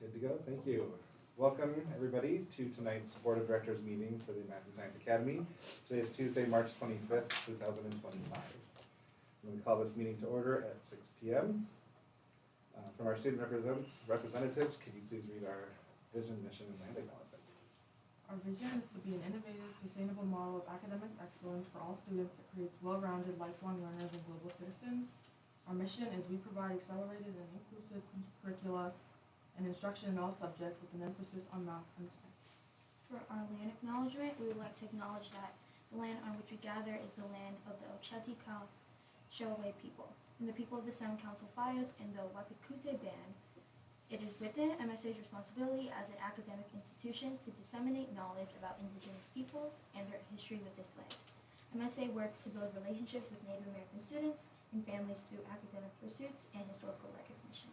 Good to go, thank you. Welcome, everybody, to tonight's Board of Directors meeting for the Math and Science Academy. Today is Tuesday, March 25th, 2025. We call this meeting to order at 6 p.m. From our student representatives, could you please read our vision, mission, and land acknowledgement? Our vision is to be an innovative, sustainable model of academic excellence for all students that creates well-rounded, lifelong learners and global citizens. Our mission is we provide accelerated and inclusive curricula and instruction in all subjects with an emphasis on math and science. For our land acknowledgement, we would like to acknowledge that the land on which we gather is the land of the Ocheti-Choway people, and the people of the Sound Council Fires and the Wapikute Band. It is within MSA's responsibility as an academic institution to disseminate knowledge about Indigenous peoples and their history with this land. MSA works to build relationships with Native American students and families through academic pursuits and historical recognition.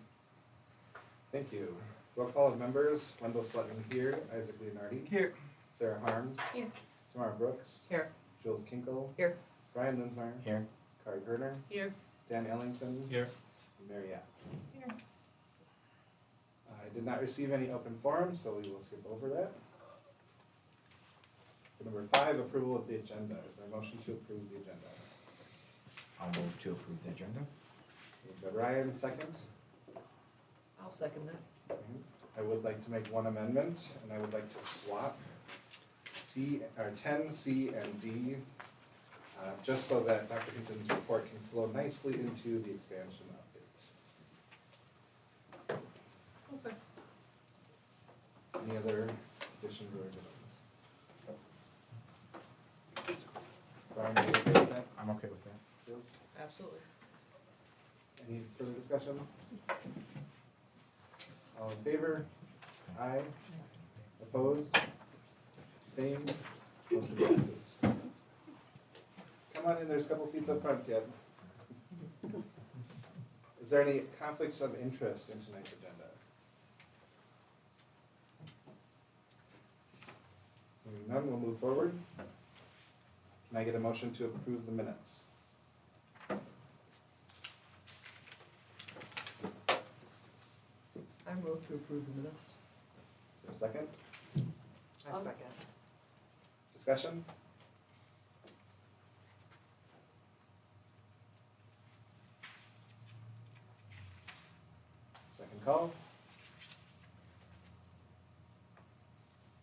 Thank you. Roll call of members: Wendell Slutman here, Isaac Leonardi. Here. Sarah Harms. Here. Tamara Brooks. Here. Jules Kinkle. Here. Brian Linsmeyer. Here. Kari Gerner. Here. Dan Ellingson. Here. And Mary App. Here. I did not receive any open forum, so we will skip over that. For number 5, approval of the agenda. Is there a motion to approve the agenda? I'll move to approve the agenda. Moved by Ryan, second. I'll second that. I would like to make one amendment, and I would like to swap 10, C, and D, just so that Dr. Hinton's report can flow nicely into the expansion update. Okay. Any other additions or additions? Brian, are you okay with that? I'm okay with that. Feels? Absolutely. Any further discussion? All in favor? Aye. Opposed? Abstained? Motion passes. Come on in, there's a couple seats up front yet. Is there any conflicts of interest in tonight's agenda? Hearing none, we'll move forward. Can I get a motion to approve the minutes? I move to approve the minutes. Is there a second? I second. Discussion? Second call.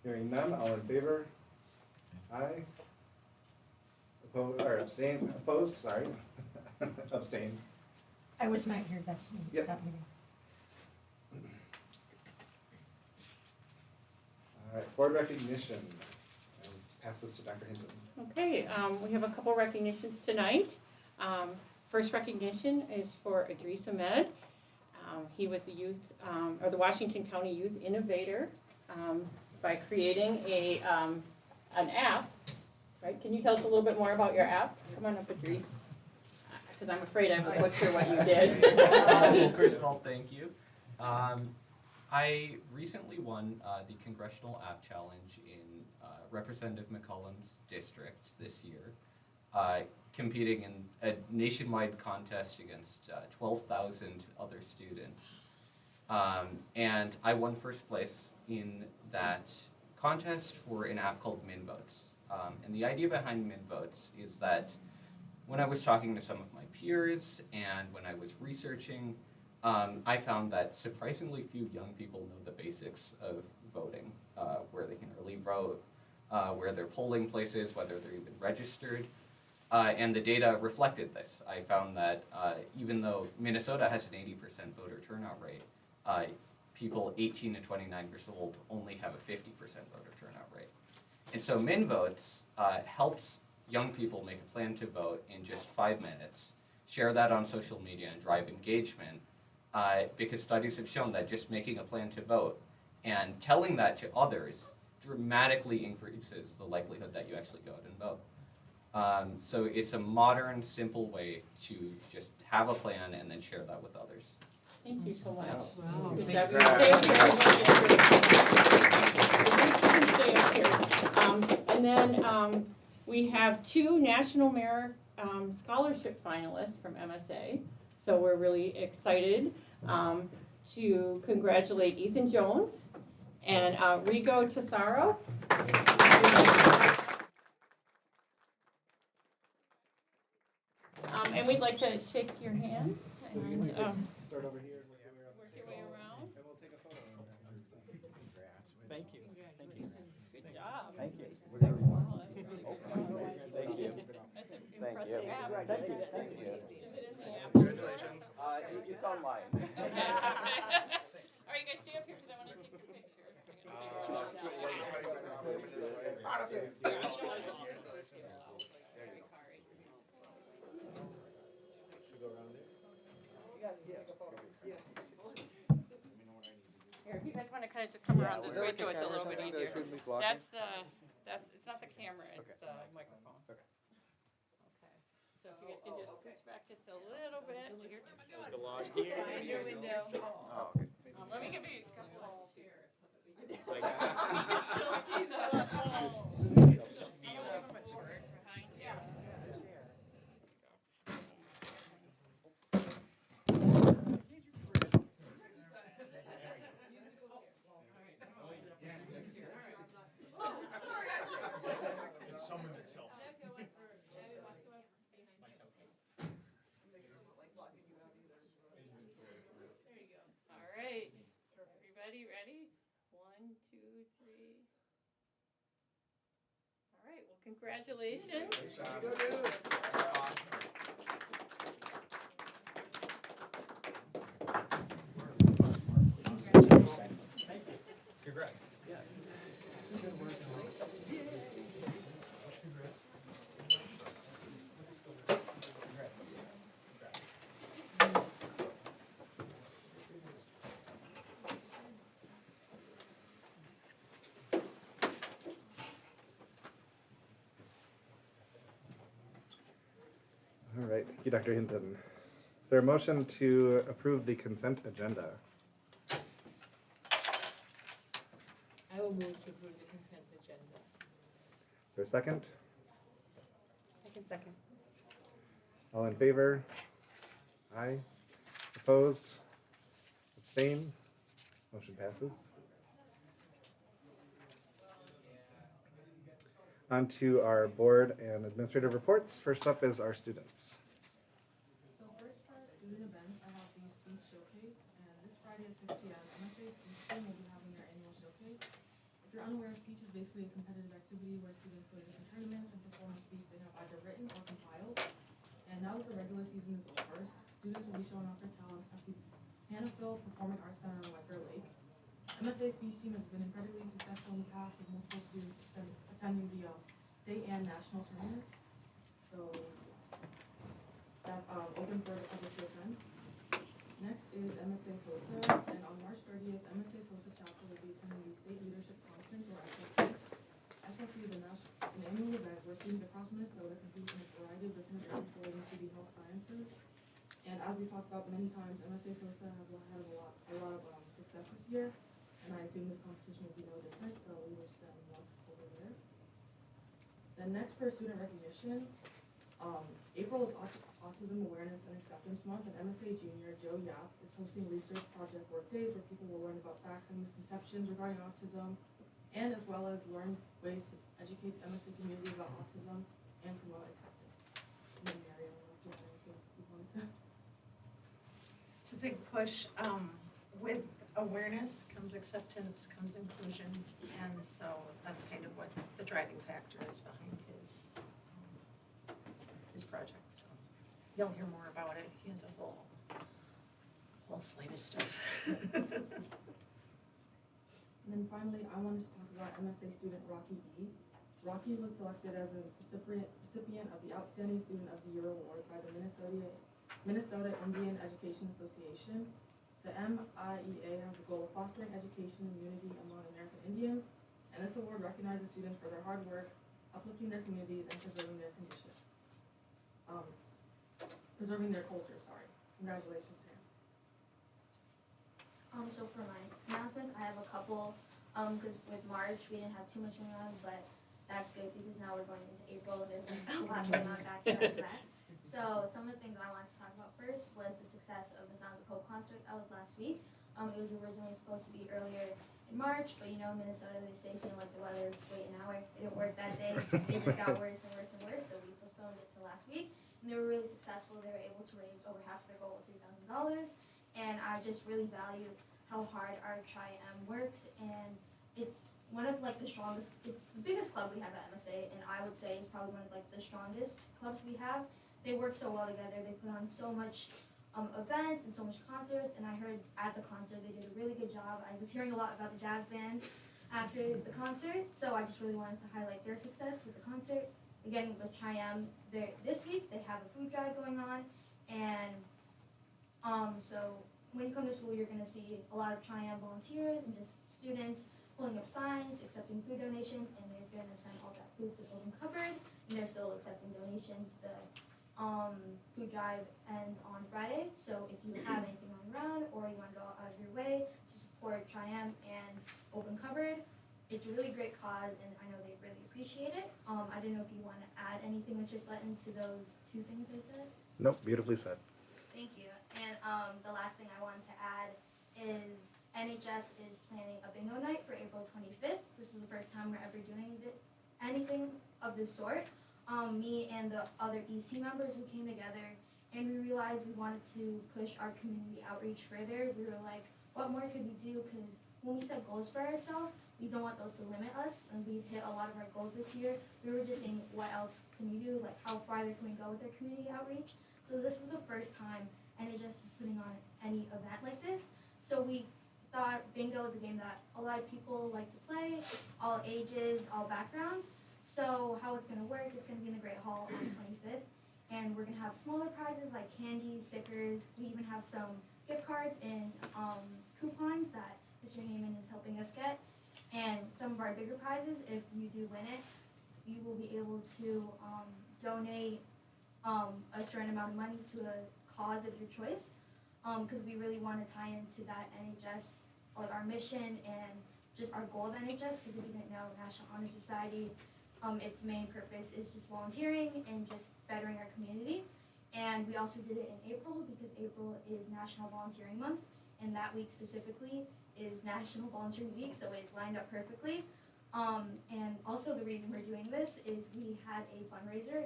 Hearing none, all in favor? Aye. Opposed, or abstain, opposed, sorry. Abstain. I was not here this meeting, Yep. that meeting. All right, board recognition. I will pass this to Dr. Hinton. Okay, we have a couple recognitions tonight. First recognition is for Idris Ahmed. He was the youth, or the Washington County Youth Innovator by creating an app, right? Can you tell us a little bit more about your app? Come on up, Idris, because I'm afraid I will butcher what you did. Well, first of all, thank you. I recently won the Congressional App Challenge in Representative McCollum's district this year, competing in a nationwide contest against 12,000 other students. And I won first place in that contest for an app called MinVotes. And the idea behind MinVotes is that when I was talking to some of my peers and when I was researching, I found that surprisingly few young people know the basics of voting, where they can early vote, where their polling place is, whether they're even registered. And the data reflected this. I found that even though Minnesota has an 80% voter turnout rate, people 18 to 29 years old only have a 50% voter turnout rate. And so MinVotes helps young people make a plan to vote in just 5 minutes, share that on social media and drive engagement, because studies have shown that just making a plan to vote and telling that to others dramatically increases the likelihood that you actually go out and vote. So it's a modern, simple way to just have a plan and then share that with others. Thank you so much. Wow. Good Thank job. you. You can stay up here. And then we have 2 National Merit Scholarship finalists from MSA, so we're really excited. to congratulate Ethan Jones and Rigo Tesaro. And we'd like to shake your hands So you and can start over here and work your way around. work your way around. And we'll take a photo. Thank you. Thank you. Good job. Thank you. Wow, that's really good. Thank you. That's an Thank impressive you. app. Thank you. Is Thank you. it in the app? Congratulations. It's online. All right, you guys stay up here because I want to take your picture. Should go around there? Here, if you guys want to kind of just come around this way so it's a little bit easier. That's it's not the camera, it's the microphone. Okay. Okay. So if you guys can just scooch back just a little bit. The log here. Behind your window. Oh, okay. Let me give you a couple here so that we can. Like, You can still see the. it's just the Behind you. It's someone itself. There you go. All right. Everybody ready? 1, 2, 3. All right. Well, congratulations. Congrats. Yeah. All right, thank you, Dr. Hinton. Is there a motion to approve the consent agenda? I will move to approve the consent agenda. Is there a second? I can second. All in favor? Aye. Opposed? Abstain? Motion passes. On to our board and administrative reports. First up is our students. So first for our student events, I have the speech showcase, and this Friday at 6 p.m. MSA speech team will be having their annual showcase. If you're unaware, speech is basically a competitive activity where students go to different tournaments and perform a speech they have either written or compiled. And now that the regular season is over, students will be showing off their talents at the Hannaford Performing Arts Center on Wecker Lake. MSA speech team has been incredibly successful in the past with multiple students attending the state and national tournaments. So that's open for the public to attend. Next is MSA SOSA, and on March 30th, MSA SOSA chapter will be attending the State Leadership Conference, or SLC. SLC is an annual event where students across Minnesota compete in a variety of different events relating to the health sciences. And as we talked about many times, MSA SOSA has had a lot of success this year, and I assume this competition will be no different, so we wish them luck over there. Then next for student recognition, April is Autism Awareness and Acceptance Month, and MSA Junior Joe Yap is hosting research project work days where people will learn about facts and misconceptions regarding autism, and as well as learn ways to educate the MSA community about autism and promote acceptance. Maybe Mary, I don't know if you have anything you wanted to. It's a big push. With awareness comes acceptance, comes inclusion, and so that's kind of what the driving factor is behind his project. So you'll hear more about it. He has a whole slate of stuff. And then finally, I wanted to talk about MSA student Rocky E. Rocky was selected as a recipient of the Outstanding Student of the Year Award by the Minnesota Indian Education Association. The MIEA has a goal of fostering education and unity among American Indians, and this award recognizes students for their hard work, uplifting their communities, and preserving their culture, sorry. Congratulations to him. So for my announcements, I have a couple, because with March, we didn't have too much going on, but that's good because now we're going into April, there's a lot going on back to back. So some of the things I wanted to talk about first was the success of the Sounds of Hope concert that was last week. It was originally supposed to be earlier in March, but you know, in Minnesota, they say if you don't like the weather, just wait an hour. It didn't work that day. It just got worse and worse and worse, so we postponed it to last week. And they were really successful. They were able to raise over half their goal of $3,000. And I just really value how hard our Tri-M works. And it's one of like the strongest, it's the biggest club we have at MSA, and I would say it's probably one of like the strongest clubs we have. They work so well together. They put on so much events and so much concerts, and I heard at the concert they did a really good job. I was hearing a lot about the jazz band after the concert, so I just really wanted to highlight their success with the concert. Again, with Tri-M, this week they have a food drive going on, and so when you come to school, you're gonna see a lot of Tri-M volunteers and just students pulling up signs, accepting food donations, and they're gonna send all that food to the open cupboard, and they're still accepting donations. The food drive ends on Friday, so if you have anything on around or you want to go out of your way to support Tri-M and Open Cupboard, it's a really great cause, and I know they really appreciate it. I didn't know if you want to add anything, Mr. Sletton, to those two things I said. Nope, beautifully said. Thank you. And the last thing I wanted to add is NHS is planning a bingo night for April 25th. This is the first time we're ever doing anything of this sort. Me and the other EC members, we came together and we realized we wanted to push our community outreach further. We were like, what more could we do? Because when we set goals for ourselves, we don't want those to limit us, and we've hit a lot of our goals this year. We were just saying, what else can we do? Like, how farther can we go with our community outreach? So this is the first time NHS is putting on any event like this. So we thought bingo is a game that a lot of people like to play, all ages, all backgrounds. So how it's gonna work, it's gonna be in the Great Hall on the 25th, and we're gonna have smaller prizes like candy, stickers. We even have some gift cards and coupons that Mr. Heyman is helping us get. And some of our bigger prizes, if you do win it, you will be able to donate a certain amount of money to a cause of your choice. Because we really want to tie into that NHS, like our mission and just our goal of NHS. Because if you didn't know, National Honor Society, its main purpose is just volunteering and just bettering our community. And we also did it in April because April is National Volunteering Month, and that week specifically is National Volunteering Week, so it lined up perfectly. And also the reason we're doing this is we had a fundraiser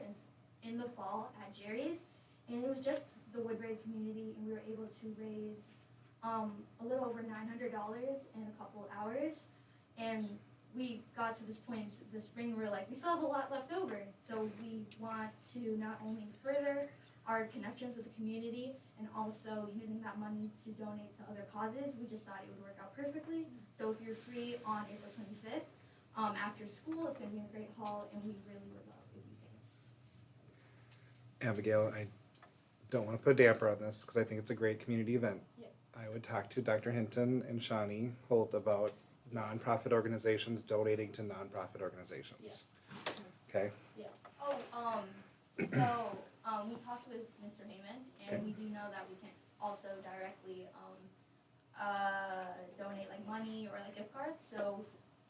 in the fall at Jerry's, and it was just the Woodbury community, and we were able to raise a little over $900 in a couple of hours. And we got to this point this spring where like we still have a lot left over, so we want to not only further our connections with the community and also using that money to donate to other causes. We just thought it would work out perfectly. So if you're free on April 25th after school, it's going to be in the Great Hall, and we really would love if you came. Abigail, I don't want to put a damper on this because I think it's a great community event. Yep. I would talk to Dr. Hinton and Shawnee Holt about nonprofit organizations donating to nonprofit organizations. Okay? Yeah. Oh, so we talked with Mr. Heyman, and Okay. we do know that we can also directly donate like money or like gift cards. So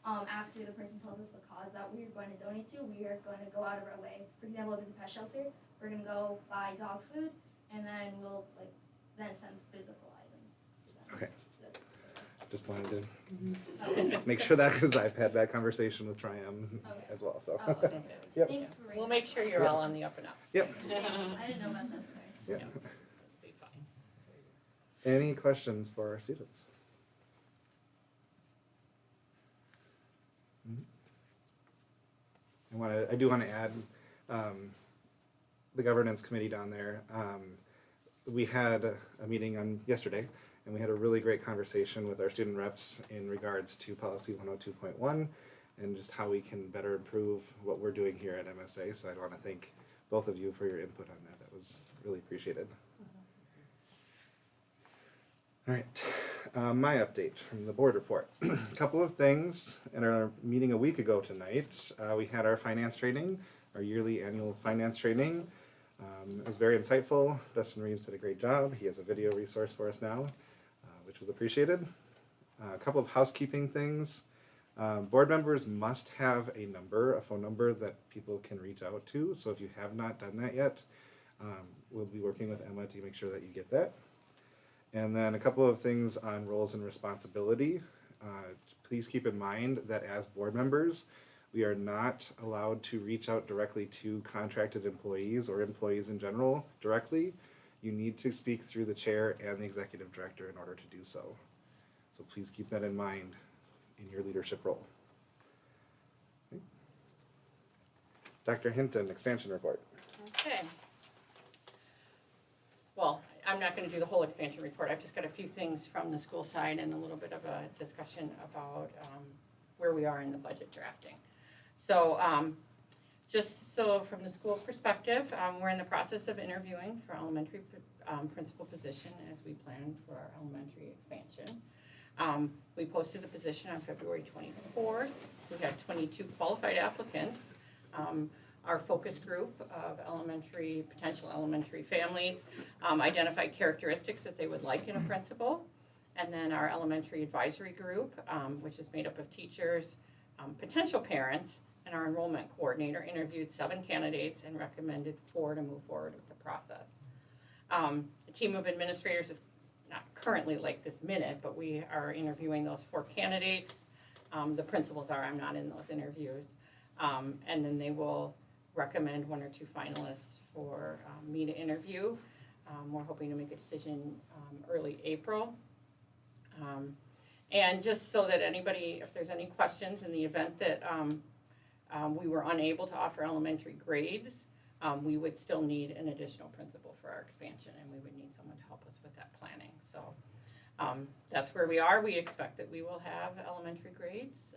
after the person tells us the cause that we're going to donate to, we are going to go out of our way. For example, if it's a pet shelter, we're going to go buy dog food, and then we'll like then send physical items to them. Okay. So that's- Just wanted to Okay. make sure that because I've had that conversation with Tri-M Okay. as well. So. Oh, okay. Yep. Thanks for bringing We'll that make up. sure you're all on the up and up. Yep. I didn't know about that, sorry. Yeah. Be fine. Any questions for our students? I do want to add the governance committee down there. We had a meeting on yesterday, and we had a really great conversation with our student reps in regards to policy 102.1 and just how we can better improve what we're doing here at MSA. So I want to thank both of you for your input on that. That was really appreciated. All right, my update from the board report. A couple of things. In our meeting a week ago tonight, we had our finance training, our yearly annual finance training. It was very insightful. Dustin Reeves did a great job. He has a video resource for us now, which was appreciated. A couple of housekeeping things. Board members must have a number, a phone number that people can reach out to. So if you have not done that yet, we'll be working with Emma to make sure that you get that. And then a couple of things on roles and responsibility. Please keep in mind that as board members, we are not allowed to reach out directly to contracted employees or employees in general directly. You need to speak through the chair and the executive director in order to do so. So please keep that in mind in your leadership role. Okay. Dr. Hinton, expansion report. Okay. Well, I'm not gonna do the whole expansion report, I've just got a few things from the school side and a little bit of a discussion about where we are in the budget drafting. So, just so from the school perspective, we're in the process of interviewing for elementary principal position as we plan for our elementary expansion. We posted the position on February 24th. We had 22 qualified applicants. Our focus group of potential elementary families identified characteristics that they would like in a principal. And then our elementary advisory group, which is made up of teachers, potential parents, and our enrollment coordinator interviewed 7 candidates and recommended 4 to move forward with the process. A team of administrators is not currently like this minute, but we are interviewing those 4 candidates. The principals are, I'm not in those interviews. And then they will recommend 1 or 2 finalists for me to interview. We're hoping to make a decision early April. And just so that anybody, if there's any questions in the event that we were unable to offer elementary grades, we would still need an additional principal for our expansion, and we would need someone to help us with that planning. So that's where we are. We expect that we will have elementary grades.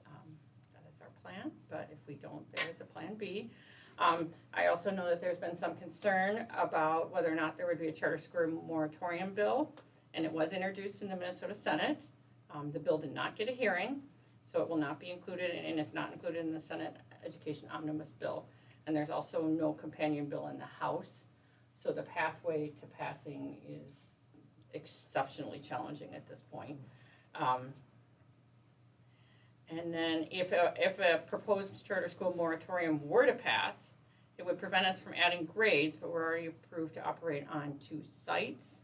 That is our plan, but if we don't, there is a plan B. I also know that there's been some concern about whether or not there would be a charter school moratorium bill, and it was introduced in the Minnesota Senate. The bill did not get a hearing, so it will not be included, and it's not included in the Senate Education Omnibus Bill. And there's also no companion bill in the House, so the pathway to passing is exceptionally challenging at this point. And then if a proposed charter school moratorium were to pass, it would prevent us from adding grades, but we're already approved to operate on 2 sites.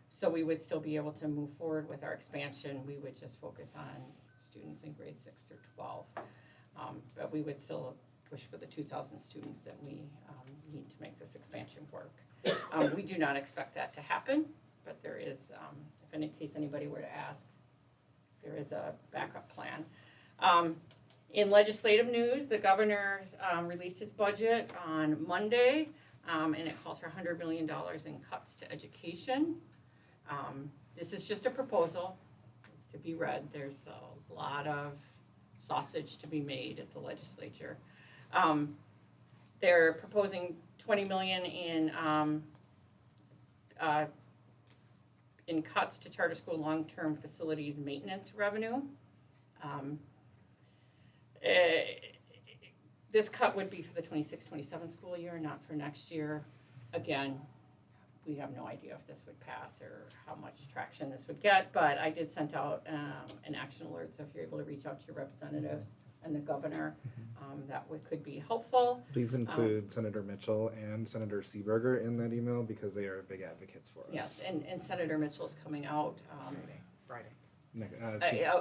So we would still be able to move forward with our expansion. We would just focus on students in grades 6 through 12. But we would still push for the 2,000 students that we need to make this expansion work. We do not expect that to happen, but there is, if in case anybody were to ask, there is a backup plan. In legislative news, the governor released his budget on Monday, and it calls for $100 million in cuts to education. This is just a proposal to be read. There's a lot of sausage to be made at the legislature. They're proposing $20 million in cuts to charter school long-term facilities maintenance revenue. This cut would be for the 26-27 school year, not for next year. Again, we have no idea if this would pass or how much traction this would get, but I did send out an action alert, so if you're able to reach out to your representatives and the governor, that could be helpful. Please include Senator Mitchell and Senator Seeberger in that email because they are big advocates for us. Yes, and Senator Mitchell's coming out. Friday.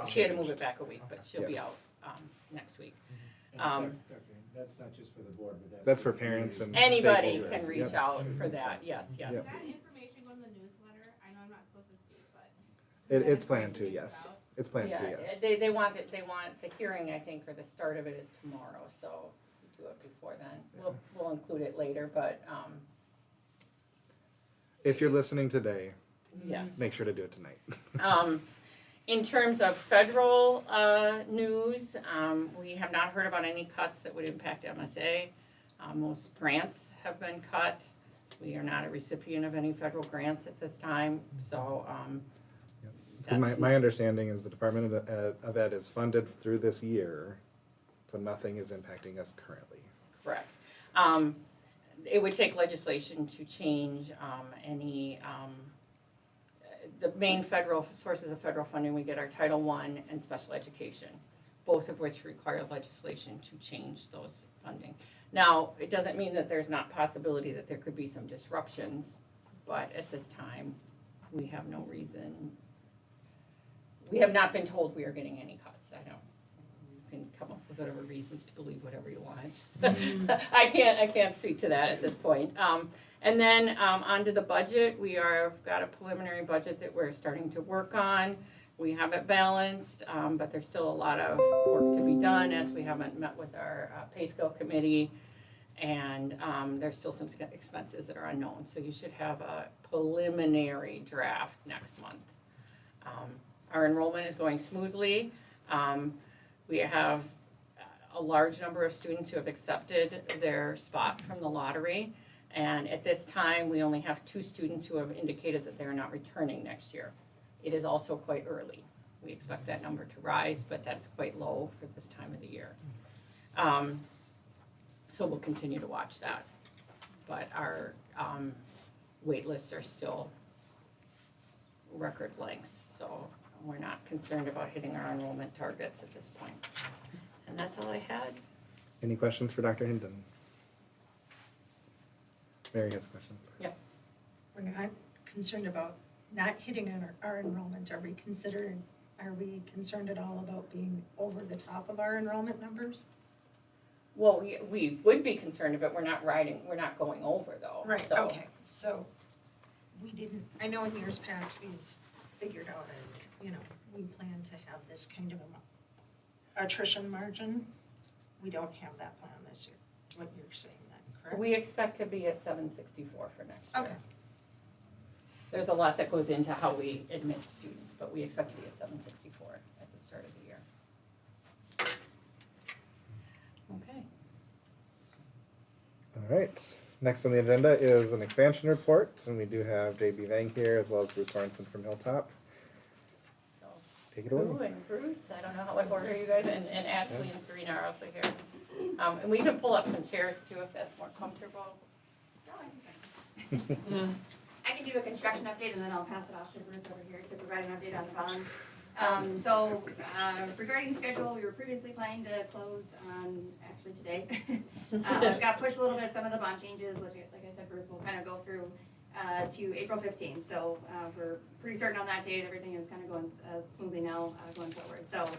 She had to move it back a week, but she'll be out next week. That's not just for the board, but That's for parents and Anybody stakeholders. can reach out for that, yes. Yep. Does that information go in the newsletter? I know I'm not supposed to speak, but. It's planned to, yes. It's planned to, yes. They want the hearing, I think, or the start of it is tomorrow, so we do it before then. We'll include it later, but, If you're listening today, yes. make sure to do it tonight. In terms of federal news, we have not heard about any cuts that would impact MSA. Most grants have been cut. We are not a recipient of any federal grants at this time, so My understanding is the Department of Ed is funded through this year, so nothing is impacting us currently. correct. It would take legislation to change any. The main federal sources of federal funding we get are Title I and special education, both of which require legislation to change those funding. Now, it doesn't mean that there's not possibility that there could be some disruptions, but at this time, we have no reason, we have not been told we are getting any cuts. I don't, you can come up with whatever reasons to believe whatever you want. I can't speak to that at this point. And then onto the budget, we are got a preliminary budget that we're starting to work on. We have it balanced, but there's still a lot of work to be done as we haven't met with our pay scale committee. And there's still some expenses that are unknown, so you should have a preliminary draft next month. Our enrollment is going smoothly. We have a large number of students who have accepted their spot from the lottery. And at this time, we only have 2 students who have indicated that they're not returning next year. It is also quite early. We expect that number to rise, but that's quite low for this time of the year. So we'll continue to watch that. But our wait lists are still record lengths, so we're not concerned about hitting our enrollment targets at this point. And that's all I had. Any questions for Dr. Hinton? Mary has a question. We're not concerned about not hitting our enrollment. Are we concerned at all about being over the top of our enrollment numbers? Well, we would be concerned if it, we're not going over though. Right, So- okay, so we didn't, I know in years past, we've figured out, we plan to have this kind of attrition margin. We don't have that plan this year, what you're saying then, correct? We expect to be at 764 for next year. Okay, There's a lot that goes into how we admit students, but we expect to be at 764 at the start of the year. Okay. All right. Next on the agenda is an expansion report, and we do have JB Vang here as well as Bruce Sorensen from Hilltop. So, Take it away. Prue and Bruce, I don't know how I order you guys, and Ashley and Serena are also here. And we can pull up some chairs too if that's more comfortable. I can do a construction update and then I'll pass it off to Bruce over here to provide an update on the bonds. So regarding schedule, we were previously planning to close on, actually today. Got pushed a little bit, some of the bond changes, which like I said, Bruce will kind of go through to April 15th. So we're pretty certain on that date, everything is kind of going smoothly now going forward. So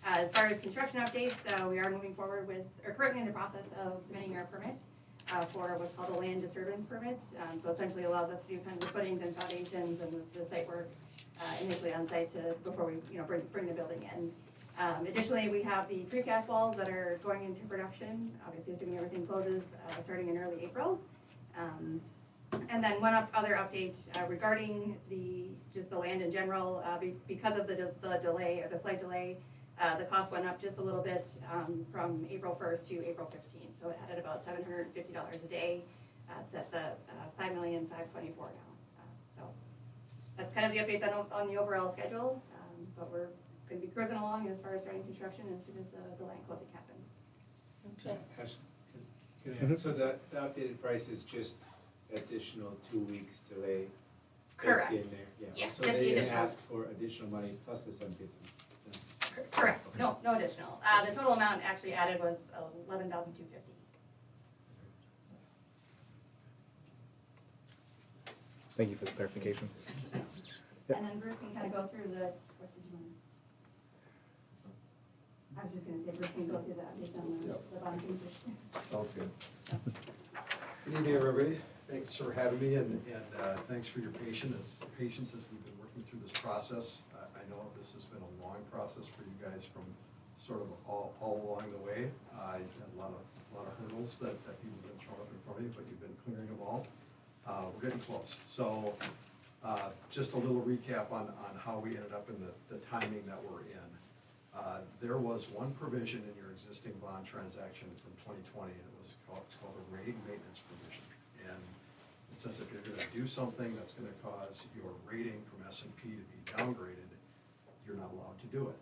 as far as construction updates, we are moving forward with, or currently in the process of submitting our permits for what's called a land disturbance permit. So essentially allows us to do kind of the footings and foundations and the site work initially on site before we bring the building in. Additionally, we have the precast walls that are going into production, obviously assuming everything closes starting in early April. And then one other update regarding just the land in general, because of the delay, or the slight delay, the cost went up just a little bit from April 1st to April 15th. So it added about $750 a day. It's at the $5,524,000 now. So that's kind of the updates on the overall schedule. But we're going to be cruising along as far as starting construction as soon as the land closing happens. Okay. So the updated price is just additional 2 weeks delay? Correct. In there, yeah. Yeah, So just the they didn't additional. ask for additional money plus the 750? Correct. No additional. The total amount actually added was $11,250. Thank you for the clarification. And then Bruce can kind of go through the, what did you want? I was just gonna say Bruce can go through the updates on the bond changes. Sounds good. Good evening, everybody. Thanks for having me, and thanks for your patience as we've been working through this process. I know this has been a long process for you guys from sort of all along the way. You've had a lot of hurdles that people have been throwing up in front of you, but you've been clearing them all. We're getting close. So just a little recap on how we ended up in the timing that we're in. There was one provision in your existing bond transaction from 2020, and it's called a rating maintenance provision. And it says if you're gonna do something that's gonna cause your rating from S&P to be downgraded, you're not allowed to do it.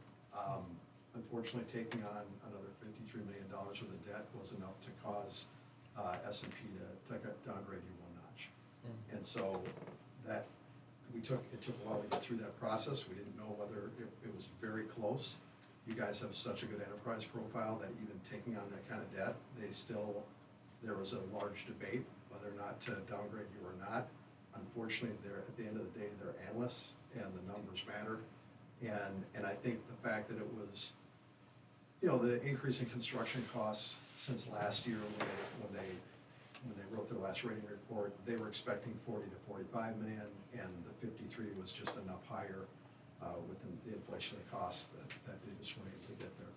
Unfortunately, taking on another $53 million worth of debt was enough to cause S&P to downgrade you one notch. And so it took a while to get through that process. We didn't know whether it was very close. You guys have such a good enterprise profile that even taking on that kind of debt, there was a large debate whether or not to downgrade you or not. unfortunately, at the end of the day, they're analysts, and the numbers matter. And I think the fact that it was, the increase in construction costs since last year when they wrote their last rating report, they were expecting 40 to 45 million, and the 53 was just enough higher with the inflation of the costs that they just weren't able to get there.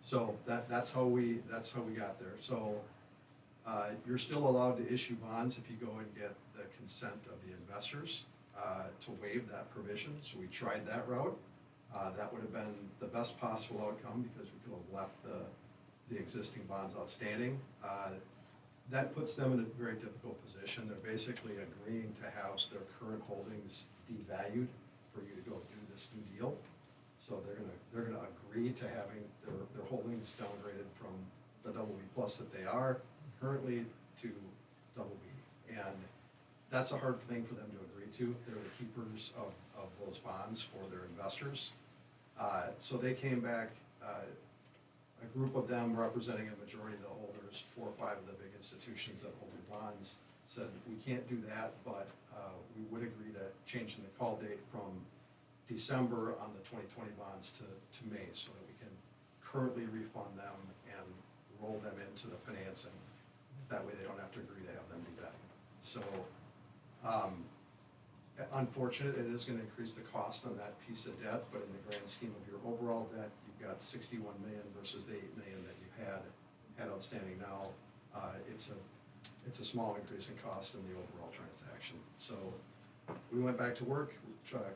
So that's how we got there. So you're still allowed to issue bonds if you go and get the consent of the investors to waive that provision. So we tried that route. That would have been the best possible outcome because we could have left the existing bonds outstanding. That puts them in a very difficult position. They're basically agreeing to have their current holdings devalued for you to go do this new deal. So they're gonna agree to having their holdings downgraded from the BB+ that they are currently to BB. And that's a hard thing for them to agree to. They're the keepers of those bonds for their investors. So they came back, a group of them representing a majority of the holders, 4 or 5 of the big institutions that hold the bonds, said, we can't do that, but we would agree to changing the call date from December on the 2020 bonds to May, so that we can currently refund them and roll them into the financing. That way they don't have to agree to have them devalued. So, unfortunate, it is gonna increase the cost on that piece of debt, but in the grand scheme of your overall debt, you've got 61 million versus the 8 million that you had outstanding now. It's a small increase in cost in the overall transaction. So we went back to work,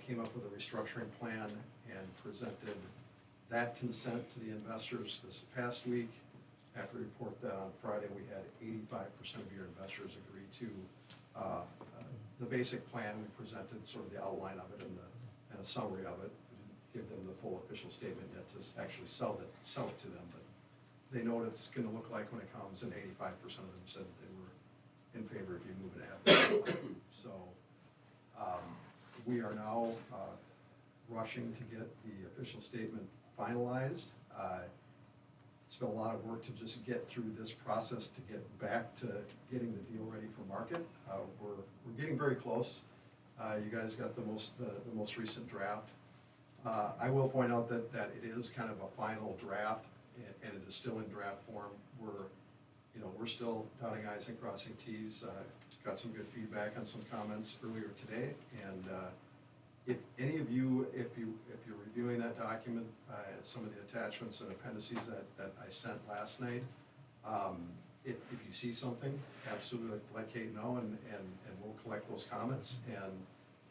came up with a restructuring plan and presented that consent to the investors this past week. After we report that on Friday, we had 85% of your investors agree to the basic plan. We presented sort of the outline of it and a summary of it. We didn't give them the full official statement yet to actually sell it to them, but they know what it's gonna look like when it comes, and 85% of them said they were in favor of you moving ahead. So we are now rushing to get the official statement finalized. It's been a lot of work to just get through this process to get back to getting the deal ready for market. We're getting very close. You guys got the most recent draft. I will point out that it is kind of a final draft, and it is still in draft form. We're still dotting i's and crossing t's. Got some good feedback on some comments earlier today, and if any of you, if you're reviewing that document, some of the attachments and appendices that I sent last night, if you see something, absolutely let Kate know, and we'll collect those comments, and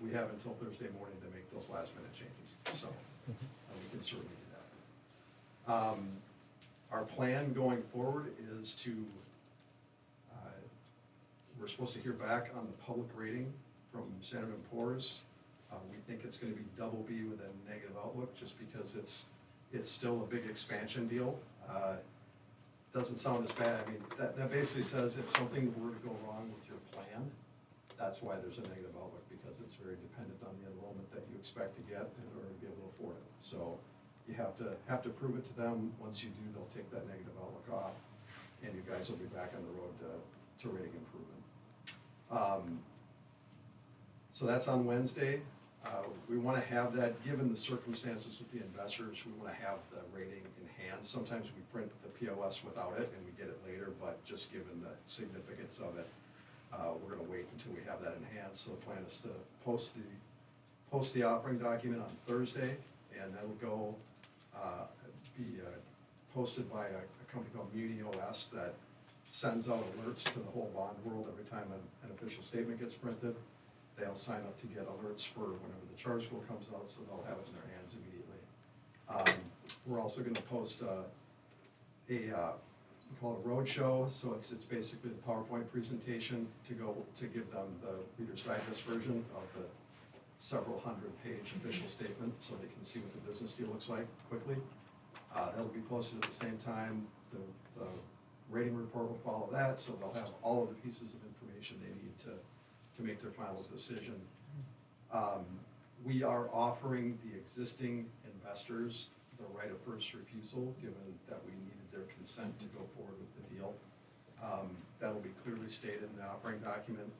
we have until Thursday morning to make those last minute changes, so we can certainly do that. Our plan going forward is to, we're supposed to hear back on the public rating from Standard & Poor's. We think it's gonna be BB with a negative outlook, just because it's still a big expansion deal. Doesn't sound as bad. I mean, that basically says if something were to go wrong with your plan, that's why there's a negative outlook, because it's very dependent on the enrollment that you expect to get in order to be able to afford it. So you have to prove it to them. Once you do, they'll take that negative outlook off, and you guys will be back on the road to rating improvement. So that's on Wednesday. We want to have that, given the circumstances with the investors, we want to have the rating in hand. Sometimes we print the POS without it and we get it later, but just given the significance of it, we're going to wait until we have that in hand. So the plan is to post the offering document on Thursday, and that will go be posted by a company called MuniOS that sends out alerts to the whole bond world every time an official statement gets printed. They'll sign up to get alerts for whenever the charter school comes out, so they'll have it in their hands immediately. We're also going to post we call it a roadshow, so it's basically the PowerPoint presentation to give them the Reader's Digest version of the several hundred-page official statement, so they can see what the business deal looks like quickly. That'll be posted at the same time. The rating report will follow that, so they'll have all of the pieces of information they need to make their final decision. We are offering the existing investors the right of first refusal, given that we needed their consent to go forward with the deal. That'll be clearly stated in the offering document.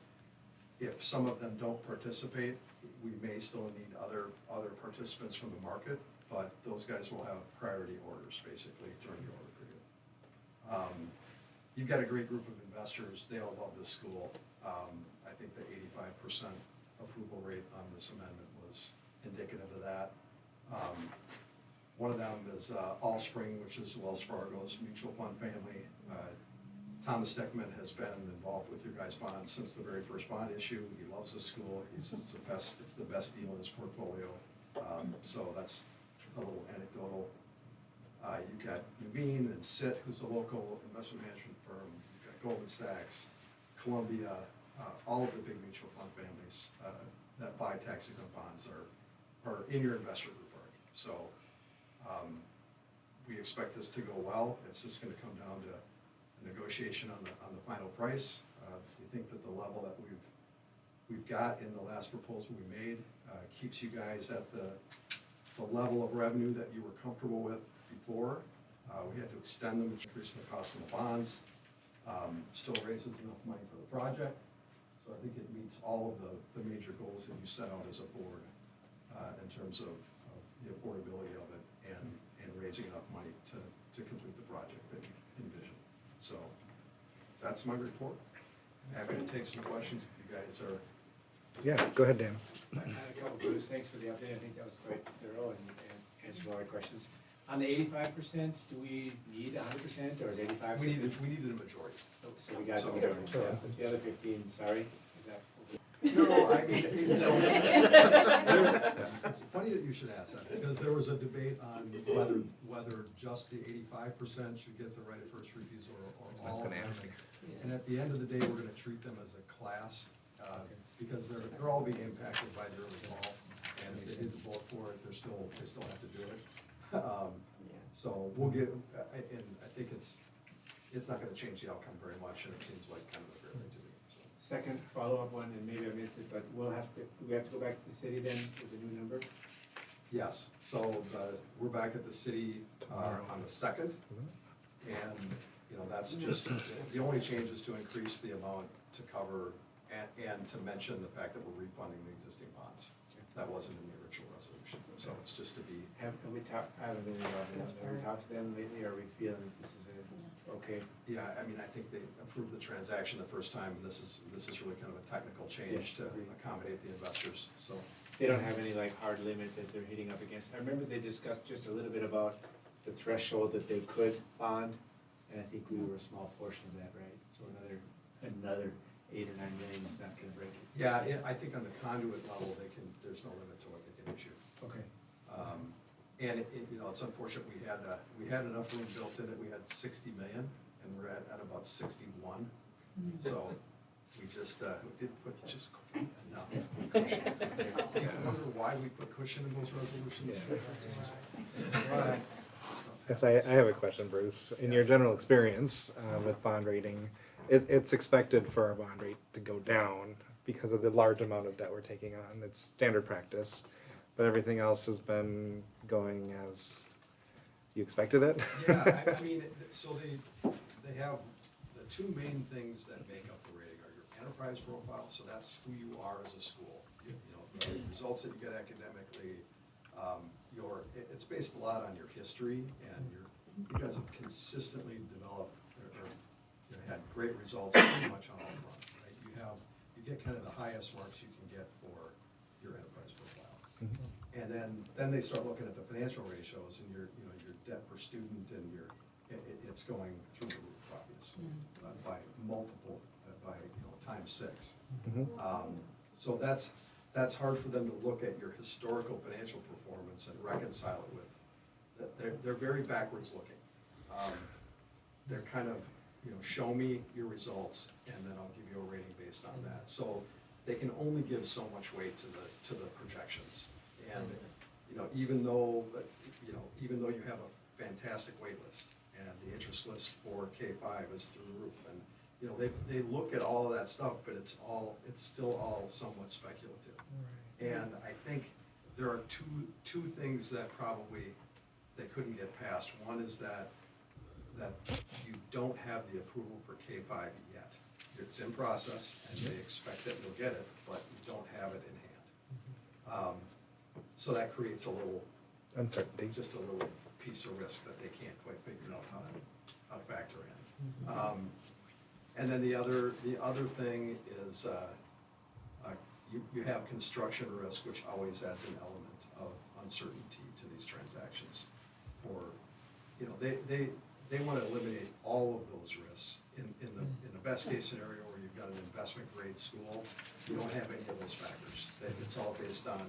If some of them don't participate, we may still need other participants from the market, but those guys will have priority orders basically during the order period. You've got a great group of investors, they all love this school. I think the 85% approval rate on this amendment was indicative of that. One of them is Allspring, which is Wells Fargo's mutual fund family. Thomas Steckman has been involved with your guys' bonds since the very first bond issue. He loves the school. He says it's the best deal in his portfolio. So that's a little anecdotal. You've got Nuveen and SIT, who's a local investment management firm. You've got Goldman Sachs, Columbia, all of the big mutual fund families that buy tax-exempt bonds are in your investor group already. So we expect this to go well. It's just going to come down to a negotiation on the final price. We think that the level that we've got in the last proposal we made keeps you guys at the level of revenue that you were comfortable with before. We had to extend them, which increased the cost of the bonds. Still raises enough money for the project. So I think it meets all of the major goals that you set out as a board in terms of the affordability of it and raising enough money to complete the project that you envisioned. So that's my report. Happy to take some questions if you guys are. Yeah, go ahead, Dan. I had a couple, Bruce, thanks for the update, I think that was quite thorough and answered a lot of questions. On the 85%, do we need 100% or is 85%? We needed a majority. So we got the majority, so the other 15, sorry, is that? No, I mean, it's funny that you should ask that, because there was a debate on whether just the 85% should get the right of first refusal or That's what I was all. gonna ask. And at the end of the day, we're gonna treat them as a class, because they're all being impacted by the early fall. And if they did vote for it, they still have to do it. So we'll get, and I think it's not gonna change the outcome very much, and it seems like kind of a fair thing to do. So. Second follow-up one, and maybe I missed it, but do we have to go back to the city then with the new number? Yes, so we're back at the city on the 2nd, and, that's just, the only change is to increase the amount to cover and to mention the fact that we're refunding the existing bonds. That wasn't in the original resolution, so it's just to be. Have we talked, I haven't been involved in that, have we talked to them lately, are we feeling that this is okay? Yeah, I mean, I think they approved the transaction the first time, and this is really kind of a technical change Yes, to agreed. accommodate the investors, so. They don't have any like hard limit that they're hitting up against. I remember they discussed just a little bit about the threshold that they could bond, and I think we were a small portion of that, right? So another 8 or 9 million is not gonna break it. Yeah, I think on the conduit level, there's no limit to what they can issue. Okay. And it's unfortunate, we had enough room built in it, we had 60 million, and we're at about 61. So we just, we did put just enough cushion. I wonder why we put cushion in those resolutions. Yeah. Yes, I have a question, Bruce. In your general experience with bond rating, it's expected for our bond rate to go down because of the large amount of debt we're taking on. It's standard practice, but everything else has been going as you expected it. Yeah, I mean, so they have the two main things that make up the rating are your enterprise profile, so that's who you are as a school. The results that you get academically, it's based a lot on your history, and you guys have consistently developed or had great results pretty much on all fronts. Right? You get kind of the highest marks you can get for your enterprise profile. Mhm. And then they start looking at the financial ratios and your debt per student, and it's going through the roof, obviously, by multiple, by times 6. Mhm. So that's hard for them to look at your historical financial performance and reconcile it with. They're very backwards looking. They're kind of, show me your results, and then I'll give you a rating based on that. So they can only give so much weight to the projections. And even though you have a fantastic wait list, and the interest list for K-5 is through the roof, and they look at all of that stuff, but it's still all somewhat speculative. And I think there are two things that probably they couldn't get past. One is that you don't have the approval for K-5 yet. it's in process, and they expect that you'll get it, but you don't have it in hand. So that creates a little, Uncertainty. just a little piece of risk that they can't quite figure out how to factor in. And then the other thing is, you have construction risk, which always adds an element of uncertainty to these transactions. For, you know, they want to eliminate all of those risks. In the best case scenario where you've got an investment grade school, you don't have any of those factors. It's all based on,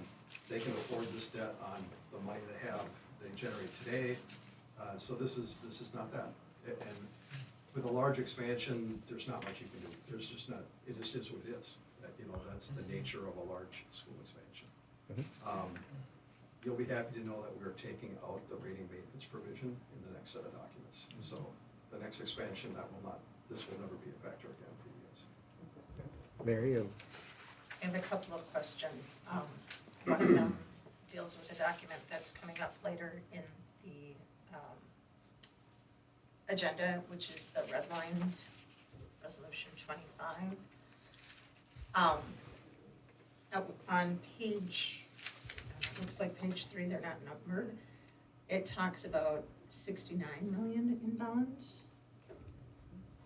they can afford this debt on the money they generate today. So this is not that. And with a large expansion, there's not much you can do. There's just not, it just is what it is. You know, that's the nature of a large school expansion. You'll be happy to know that we're taking out the rating maintenance provision in the next set of documents. So the next expansion, this will never be a factor again for you guys. Mary, I have a couple of questions. One of them deals with a document that's coming up later in the agenda, which is the redlined resolution 25. On page, looks like page 3, they're not numbered. It talks about 69 million in bonds.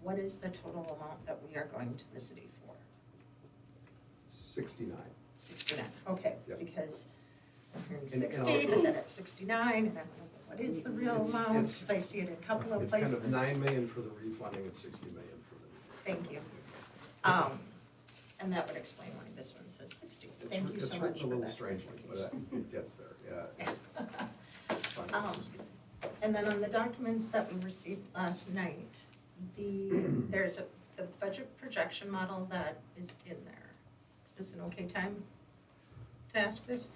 What is the total amount that we are going to the city for? 69. 69, okay, Yep. because I'm hearing And 60, but then it's 69, and I'm like, what is the real It's- amount? it's- Because I see it in a couple of It's places. kind of 9 million for the refunding and 60 million for the. Thank you. And that would explain why this one says 60. Thank you so much It's for written a little that strangely, but it gets there, yeah. Fine. And then on the documents that we received last night, there's the budget projection model that is in there. Is this an okay time to ask this?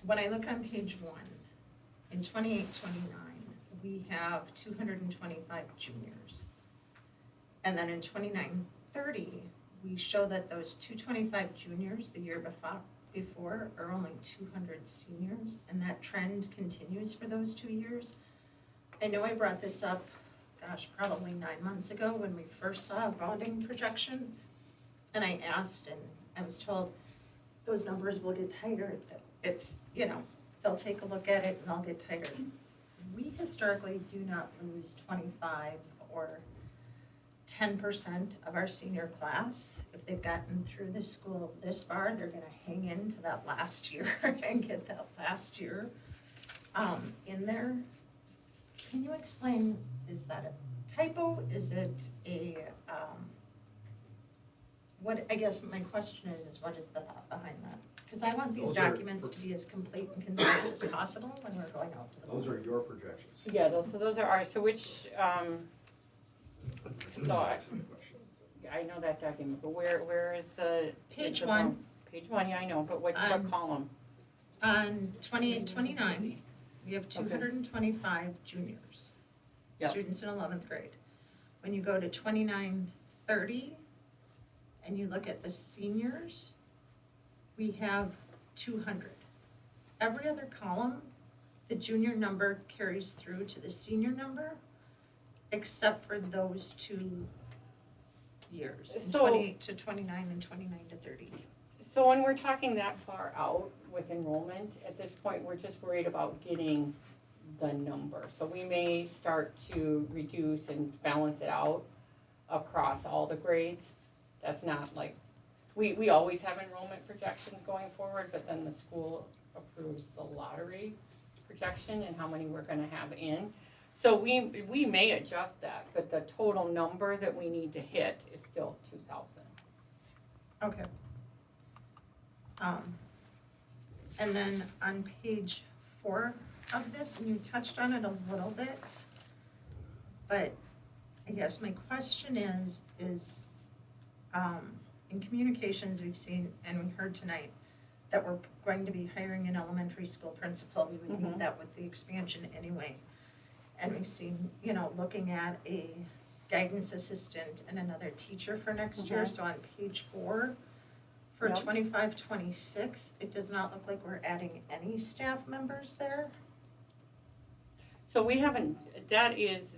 When I look on page 1, in 28-29, we have 225 juniors. And then in 29-30, we show that those 225 juniors the year before are only 200 seniors, and that trend continues for those 2 years. I know I brought this up, gosh, probably 9 months ago when we first saw a bonding projection, and I asked, and I was told, those numbers will get tighter. It's, you know, they'll take a look at it and they'll get tighter. We historically do not lose 25 or 10% of our senior class. If they've gotten through this school this far, they're gonna hang into that last year and get that last year in there. Can you explain, is that a typo? Is it a, what, I guess my question is what is the thought behind that? Because I want these Those are documents to be as complete and concise as possible when we're going out to the board. Those are your projections. Yeah, those are ours, so which, so I know that document, but where is the? Page is the 1. bump? Page 1, yeah, I know, but what column? On 28-29, we have 225 juniors, Yep. students in 11th grade. When you go to 29-30, and you look at the seniors, we have 200. Every other column, the junior number carries through to the senior number, except for those 2 years, So- 28-29 and 29-30. So when we're talking that far out with enrollment, at this point, we're just worried about getting the number. So we may start to reduce and balance it out across all the grades. That's not like, we always have enrollment projections going forward, but then the school approves the lottery projection and how many we're gonna have in. So we may adjust that, but the total number that we need to hit is still 2,000. Okay. And then on page 4 of this, and you touched on it a little bit, but I guess my question is, in communications we've seen, and we heard tonight, that we're going to be hiring an elementary school principal. We would need that with the expansion anyway. And we've seen, you know, looking at a guidance assistant and another teacher for next year. So on page 4, for Yep. 25-26, it does not look like we're adding any staff members there. So we haven't, that is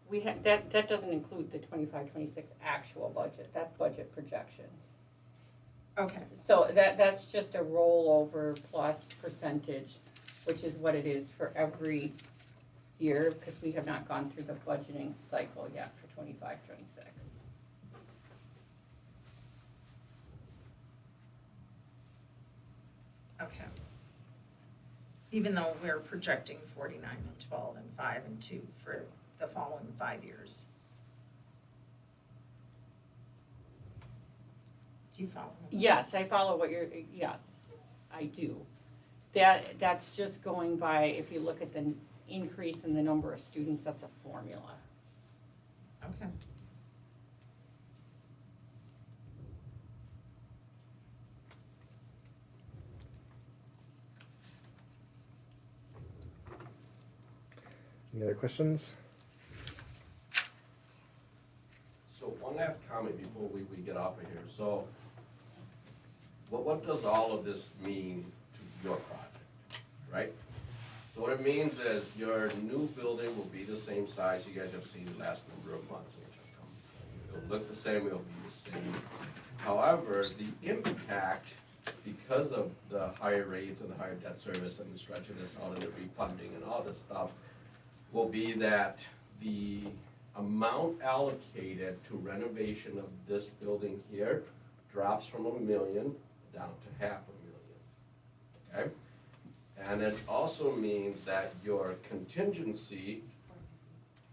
We have, that doesn't include the 25-26 actual budget, that's budget projections. Okay, So that's just a rollover plus percentage, which is what it is for every year, because we have not gone through the budgeting cycle yet for 25-26. okay. Even though we're projecting 49 and 12 and 5 and 2 for the following 5 years. Do you follow me? Yes, I follow what you're, yes, I do. That's just going by, if you look at the increase in the number of students, that's a formula. Okay. Any other questions? So one last comment before we get off of here. So what does all of this mean to your project, right? So what it means is your new building will be the same size you guys have seen the last number of months. It'll look the same, it'll be the same. However, the impact, because of the higher rates and the higher debt service and the stretching this out and the refunding and all this stuff, will be that the amount allocated to renovation of this building here drops from $1 million down to $500,000, okay? And it also means that your contingency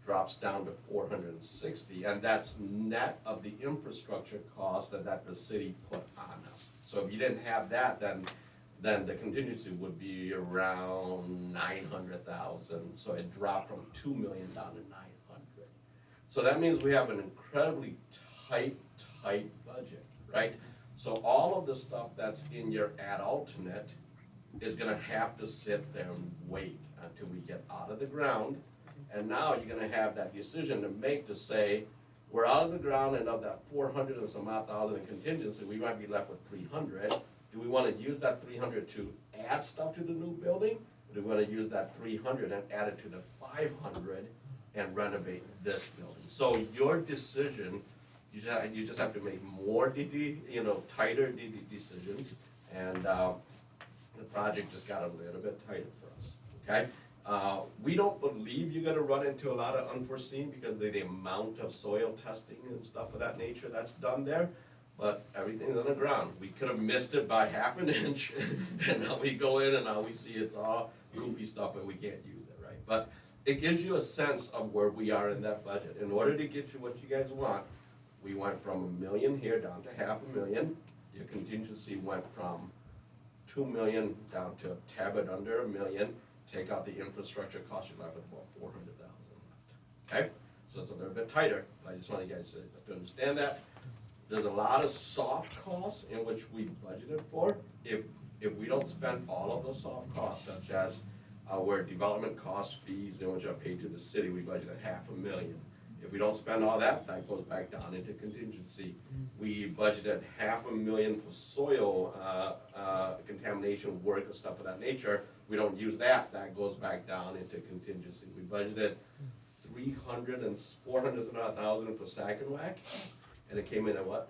drops down to 460, and that's net of the infrastructure cost that the city put on us. So if you didn't have that, then the contingency would be around 900,000. So it dropped from 2 million down to 900. So that means we have an incredibly tight budget, right? So all of the stuff that's in your ad alternate is gonna have to sit there and wait until we get out of the ground. And now you're gonna have that decision to make to say, we're out of the ground, and of that 400 and some odd thousand in contingency, we might be left with 300. Do we wanna use that 300 to add stuff to the new building? Or do we wanna use that 300 and add it to the 500 and renovate this building? So your decision, you just have to make more tighter decisions, and the project just got a little bit tighter for us, okay? We don't believe you're gonna run into a lot of unforeseen because of the amount of soil testing and stuff of that nature that's done there, but everything's on the ground. We could have missed it by half an inch, and now we go in and now we see it's all goofy stuff and we can't use it, right? But it gives you a sense of where we are in that budget. In order to get you what you guys want, we went from $1 million here down to $500,000. Your contingency went from 2 million down to a tad bit under $1 million. Take out the infrastructure cost, you're left with about 400,000 left. Okay? So it's a little bit tighter. I just want you guys to understand that. There's a lot of soft costs in which we budgeted for. If we don't spend all of those soft costs, such as where development cost fees, in which are paid to the city, we budgeted $500,000. If we don't spend all that, that goes back down into contingency. We budgeted $500,000 for soil contamination work or stuff of that nature. We don't use that, that goes back down into contingency. We budgeted 400,000 for sack and whack, and it came in at what?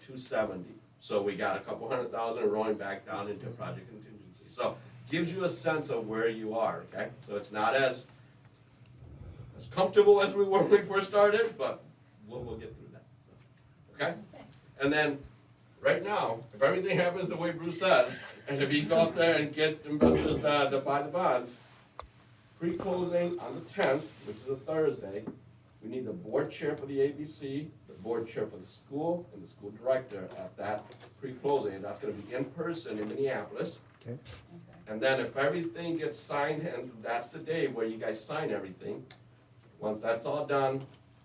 270. So we got a couple $100,000 rolling back down into project contingency. So gives you a sense of where you are, okay? So it's not as comfortable as we were when we first started, but we'll get through that, so, okay? And then, right now, if everything happens the way Bruce says, and if you go out there and get investors to buy the bonds, pre-closing on the 10th, which is a Thursday, we need the board chair for the ABC, the board chair for the school, and the school director at that pre-closing, and that's gonna be in person in Minneapolis. Okay. And then if everything gets signed, and that's the day where you guys sign everything, once that's all done,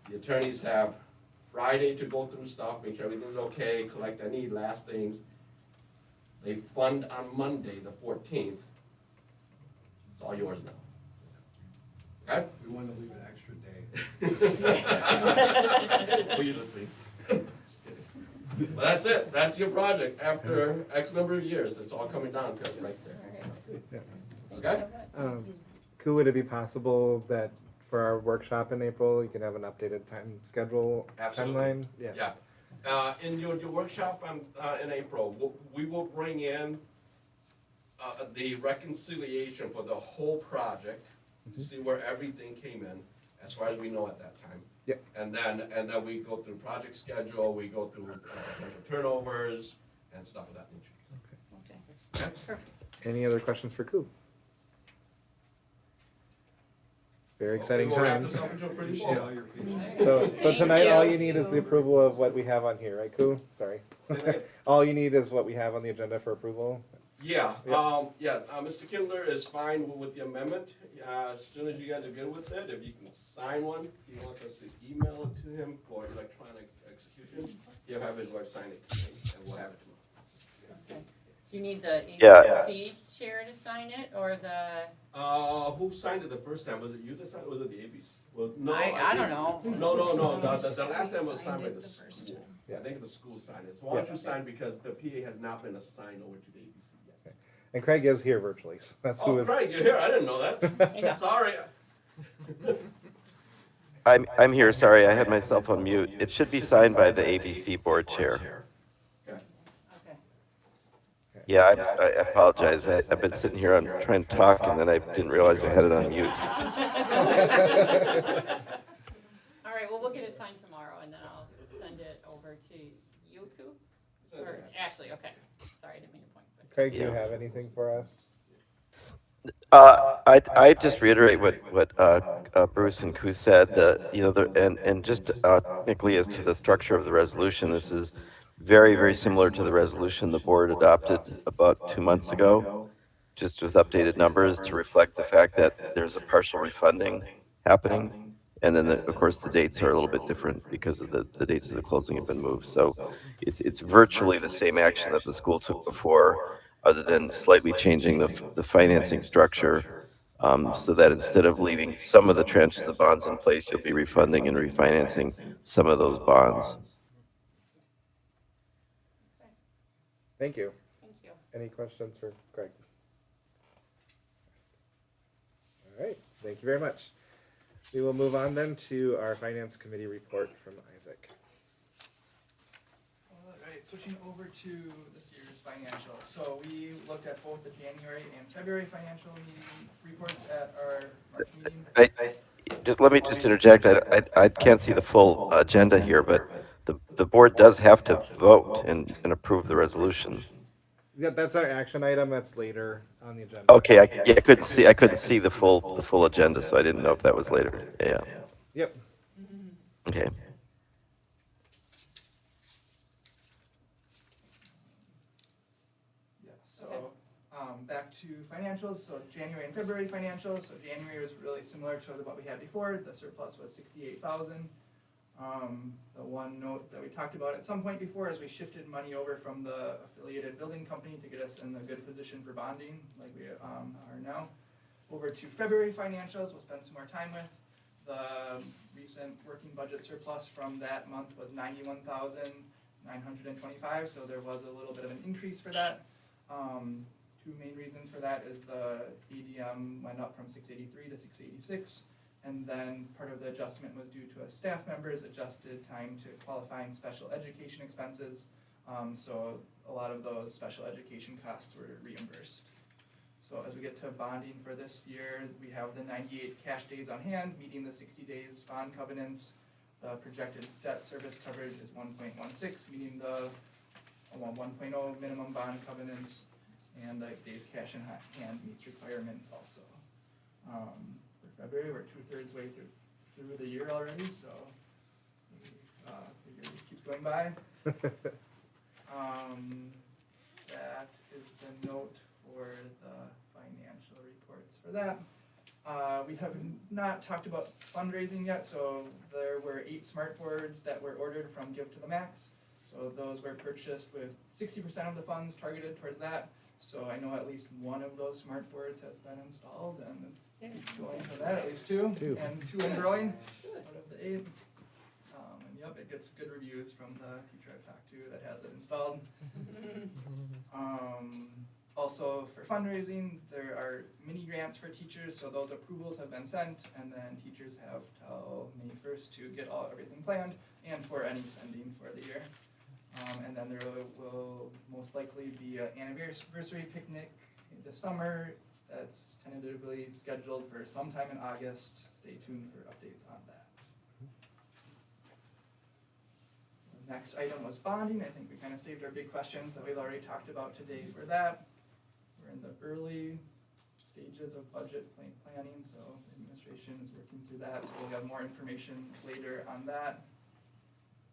the attorneys have Friday to go through stuff, make sure everything's okay, collect any last things. They fund on Monday, the 14th. It's all yours now. Okay? We wanted to leave an extra day. Who you looking? Well, that's it. That's your project. After X number of years, it's all coming down to right there. Okay? Would it be possible that for our workshop in April, you can have an updated time schedule Absolutely. timeline? Yeah. In your workshop in April, we will bring in the reconciliation for the whole project to see where everything came in, as far as we know at that time. Yep. And then we go through project schedule, we go through potential turnovers and stuff of that nature. Okay. Perfect. Any other questions for Coop? It's very exciting We'll wrap times. this up into a pretty Appreciate full. all your patience. So Thank tonight, you. all you need is the approval of what we have on here, right, Coop? Sorry. Say that again? All you need is what we have on the agenda for approval? Yeah, Yep. Mr. Kindler is fine with the amendment. As soon as you guys are good with it, if you can sign one, he wants us to email it to him for electronic execution. He'll have his wife sign it tonight, and we'll have it tomorrow. Do you need the Yeah. ABC chair to sign it, or the? Who signed it the first time? Was it you that signed it, or was it the ABs? Well, no. I don't know. No, the last time was signed by Signed the it the first school. time. Yeah, I think the school signed it. So why don't you sign, because the PA has not been assigned over to the ABC yet. And Craig is here virtually, so that's who Oh, is. Craig, you're here, I didn't know that. Yeah. Sorry. I'm here, sorry, I had myself on mute. It should be signed by the ABC board chair. Okay. Okay. Yeah, I apologize. I've been sitting here trying to talk and then I didn't realize I had it on mute. All right, well, we'll get it signed tomorrow, and then I'll send it over to you, Coop? Or Ashley, okay. Sorry, I didn't mean to point. But Craig, do you have anything for us? I just reiterate what Bruce and Koo said, and just technically as to the structure of the resolution, this is very, very similar to the resolution the board adopted about 2 months ago, just with updated numbers to reflect the fact that there's a partial refunding happening. And then, of course, the dates are a little bit different because of the dates of the closing have been moved. So it's virtually the same action that the school took before, other than slightly changing the financing structure, so that instead of leaving some of the tranches of bonds in place, you'll be refunding and refinancing some of those bonds. Thank you. Thank you. Any questions for Craig? All right, thank you very much. We will move on then to our Finance Committee report from Isaac. All right, switching over to this year's financials. So we looked at both the January and February financial meeting reports at our March meeting. Let me just interject. I can't see the full agenda here, but the board does have to vote and approve the resolution. Yeah, that's our action item. That's later on the agenda. Okay, I couldn't see the full agenda, so I didn't know if that was later. Yeah. Yep. Okay. Yeah, so back to financials. So January and February financials. So January was really similar to what we had before. The surplus was 68,000. The one note that we talked about at some point before is we shifted money over from the affiliated building company to get us in a good position for bonding, like we are now. Over to February financials, we'll spend some more time with. The recent working budget surplus from that month was 91,925, so there was a little bit of an increase for that. Two main reasons for that is the ADM went up from 683 to 686. And then part of the adjustment was due to a staff member's adjusted time to qualifying special education expenses. So a lot of those special education costs were reimbursed. So as we get to bonding for this year, we have the 98 cash days on hand, meeting the 60 days bond covenants. The projected debt service coverage is 1.16, meeting the 1.0 minimum bond covenants, and the days cash in hand meets requirements also. February, we're 2/3 way through the year already, so the year just keeps going by. That is the note for the financial reports for that. We have not talked about fundraising yet, so there were 8 smart boards that were ordered from Give to the Max. So those were purchased with 60% of the funds targeted towards that. So I know at least one of those smart boards has been installed, and going for that, at least two. And 2 and growing out of the 8. And yep, it gets good reviews from the teacher I've talked to that has it installed. Also for fundraising, there are mini grants for teachers, so those approvals have been sent, and then teachers have till May 1st to get everything planned and for any spending for the year. And then there will most likely be an anniversary picnic this summer that's tentatively scheduled for sometime in August. Stay tuned for updates on that. The next item was bonding. I think we kind of saved our big questions that we've already talked about today for that. We're in the early stages of budget planning, so the administration is working through that, so we'll have more information later on that.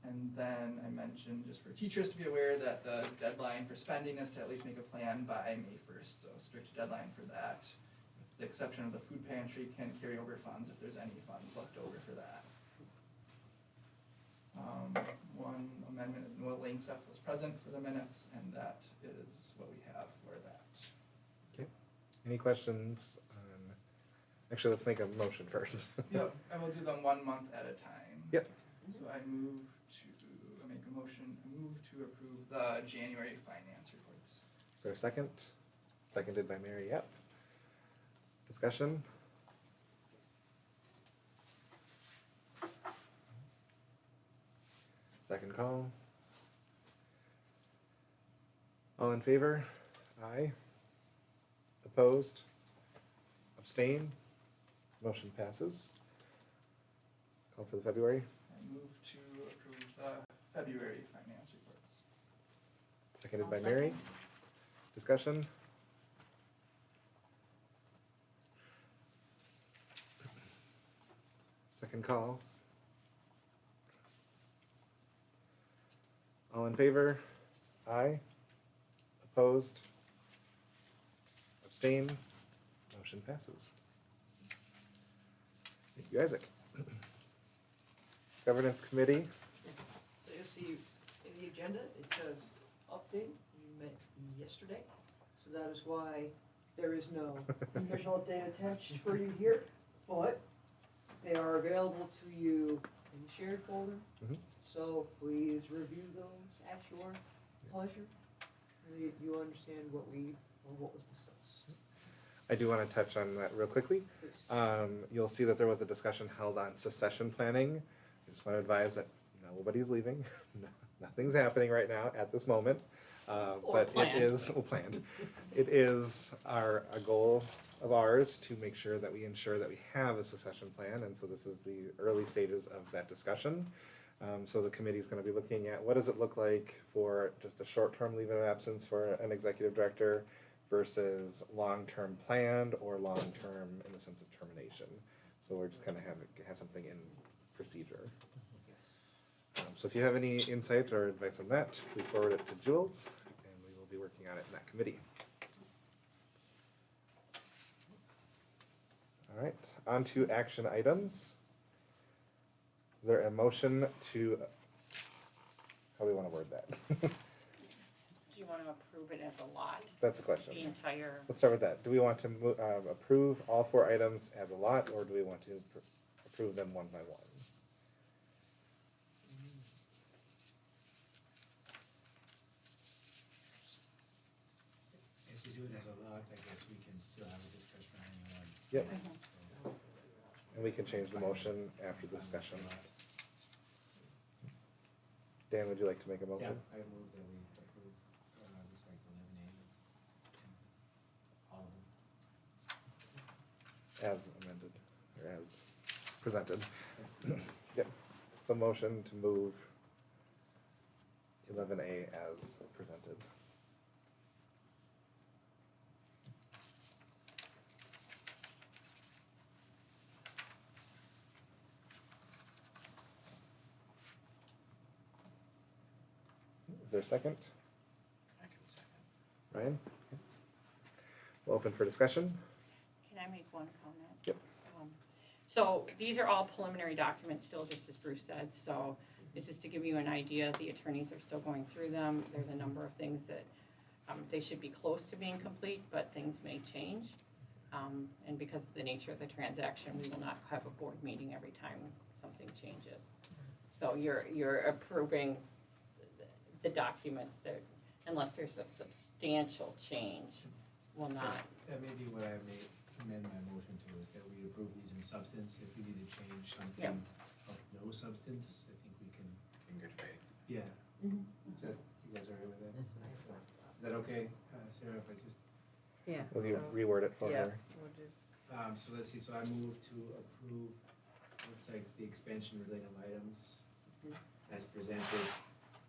And then I mentioned, just for teachers to be aware, that the deadline for spending is to at least make a plan by May 1st, so strict deadline for that. With the exception of the food pantry can carry over funds if there's any funds left over for that. One amendment is Noah Langseth was present for the minutes, and that is what we have for that. Any questions on, actually, let's make a motion first. Yep, I will do them 1 month at a time. Yep. So I move to approve the January finance reports. Is there a second? Seconded by Mary, yep. Discussion? Second call. All in favor? Aye. Opposed? Abstain? Motion passes. Call for the February. I move to approve the February finance reports. Seconded I'll by second. Mary. Discussion? Second call. All in favor? Aye. Opposed? Abstain? Motion passes. Thank you, Isaac. Governance Committee, So you'll see in the agenda, it says update, we met yesterday. So that is why there is no official update attached for you here, but they are available to you in the shared folder. Mhm. So please review those at your pleasure. You understand what was discussed. I do want to touch on that real quickly. Please. You'll see that there was a discussion held on succession planning. I just want to advise that nobody's leaving. Nothing's happening right now at this moment. But it is, planned. It is a goal of ours to make sure that we ensure that we have a succession plan. And so this is the early stages of that discussion. So the committee is going to be looking at what does it look like for just a short-term leave of absence for an executive director versus long-term planned or long-term in the sense of termination. So we're just kind of have something in procedure. So if you have any insight or advice on that, please forward it to Jules, and we will be working on it in that committee. All right, on to action items. Is there a motion to, how do we want to word that? Do you want to approve it as a lot, That's the question. the entire? Let's start with that. Do we want to approve all 4 items as a lot, or do we want to approve them one by one? If we do it as a lot, I guess we can still have a discussion on any one. Yep. So, And we can change the motion after the discussion. Dan, would you like to make a Yeah, motion? I move that we approve, just like 11A, all of them. As amended, or as presented. Yep, so motion to move 11A as presented. Is there a second? I can second. Ryan? Okay. We'll open for discussion. Can I make one comment? Yep. So these are all preliminary documents still, just as Bruce said, so this is to give you an idea. The attorneys are still going through them. There's a number of things that they should be close to being complete, but things may change. And because of the nature of the transaction, we will not have a board meeting every time something changes. So you're approving the documents that unless there's a substantial change, will not. That may be what I may amend my motion to, is that we approve these in substance. If we need to change Yeah. something of no substance, I think we can. In good faith. Yeah. Mhm. Is that, you guys are okay with that? So, is that okay, Sarah, if I just, Yeah. Will you reword it for her? so let's see, so I move to approve, looks like the expansion related items Mhm. as presented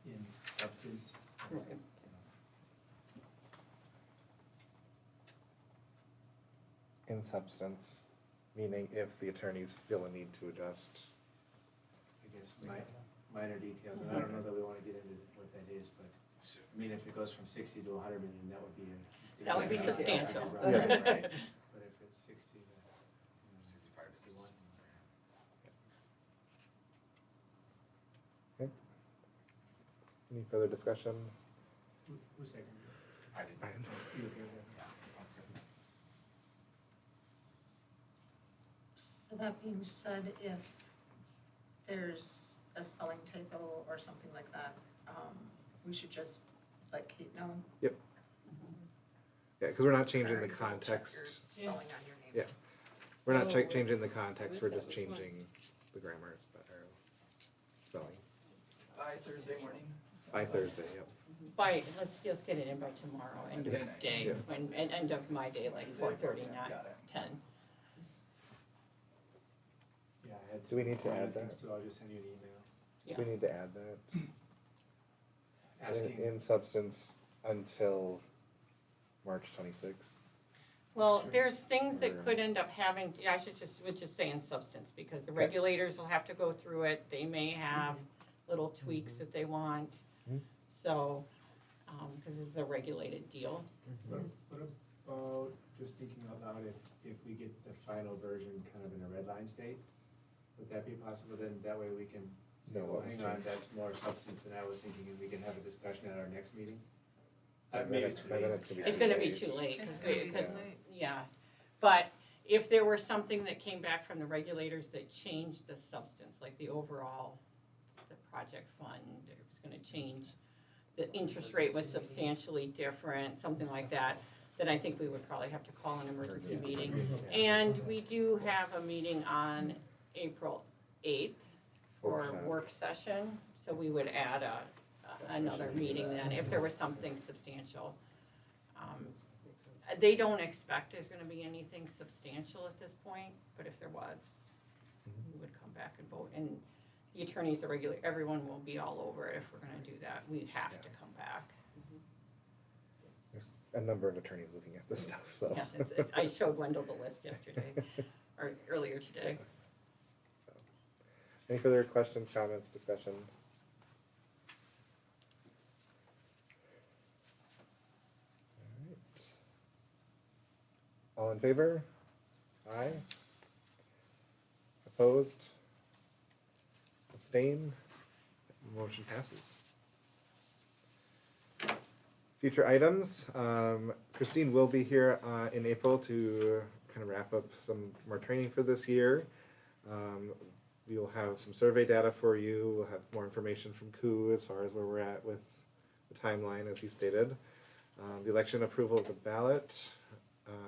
in substance. Right. In substance, meaning if the attorneys feel a need to adjust. I guess minor details, and I don't know that we wanna get into what that is, but, I mean, if it goes from 60 to 100 million, that would be a. That would be substantial. Right, right. But if it's 60 to, 65 to 61. Any further discussion? Who's second? I did. Brian? You okay with that? So that being said, if there's a spelling typo or something like that, we should just let Kate know. Yeah, because we're not changing Or the you can check your context. spelling on your name. Yeah. We're not Oh, changing the context, we're just Which one? changing the grammar or spelling. By Thursday morning. By Thursday, yep. By, let's just get it in by tomorrow, end of Yeah. day, Yeah. when, and end of my day, like 4:30, not Got it. 10. Yeah, I had. Do we need to minor add that? things too. I'll just send you an email. Yeah. So we need to add that Asking. in substance until March 26th. Well, Sure. there's things that Or- could end up having, I would just say in substance, because the Okay. regulators will have to go through it, they may have little tweaks that they want. Mhm. So, because this is a regulated deal. What about, just thinking out loud, if we get the final version kind of in a red line state, would that be possible? Then that way we can say, No, well, it's hang on, changed. that's more substance than I was thinking, and we can have a discussion at our next meeting? By then Maybe it's- too by then late. it's gonna be It's too gonna be late. too late, It's because, gonna be too late. yeah. But if there were something that came back from the regulators that changed the substance, like the overall, the project fund, it was gonna change, the interest rate was substantially different, something like that, then I think we would probably have to call an emergency meeting. And we do have a meeting on April 8th for Workshop. work session, so we would add another meeting then, if there was something substantial. They don't expect there's gonna be anything substantial at this point, but if there was, we would come back and vote. And the attorneys, the regular, everyone will be all over it if we're gonna do that, we have to come back. There's a number of attorneys looking at this stuff, so. Yeah, I showed Wendell the list yesterday, or earlier today. Any further questions, comments, discussion? All in favor? Aye. Opposed? Abstain? Motion passes. Future items, Christine will be here in April to kind of wrap up some more training for this year. We will have some survey data for you, we'll have more information from Koo as far as where we're at with the timeline, as he stated. The election approval of the ballot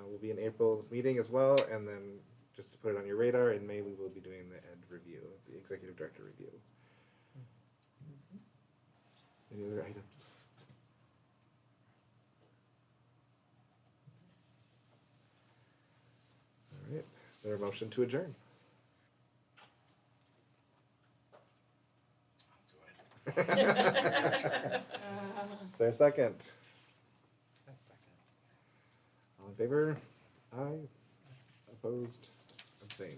will be in April's meeting as well, and then just to put it on your radar, in May we will be doing the ed review, the executive director review. Any other items? All right, is there a motion to adjourn? Is there a second? All in favor? Aye. Opposed? Abstained?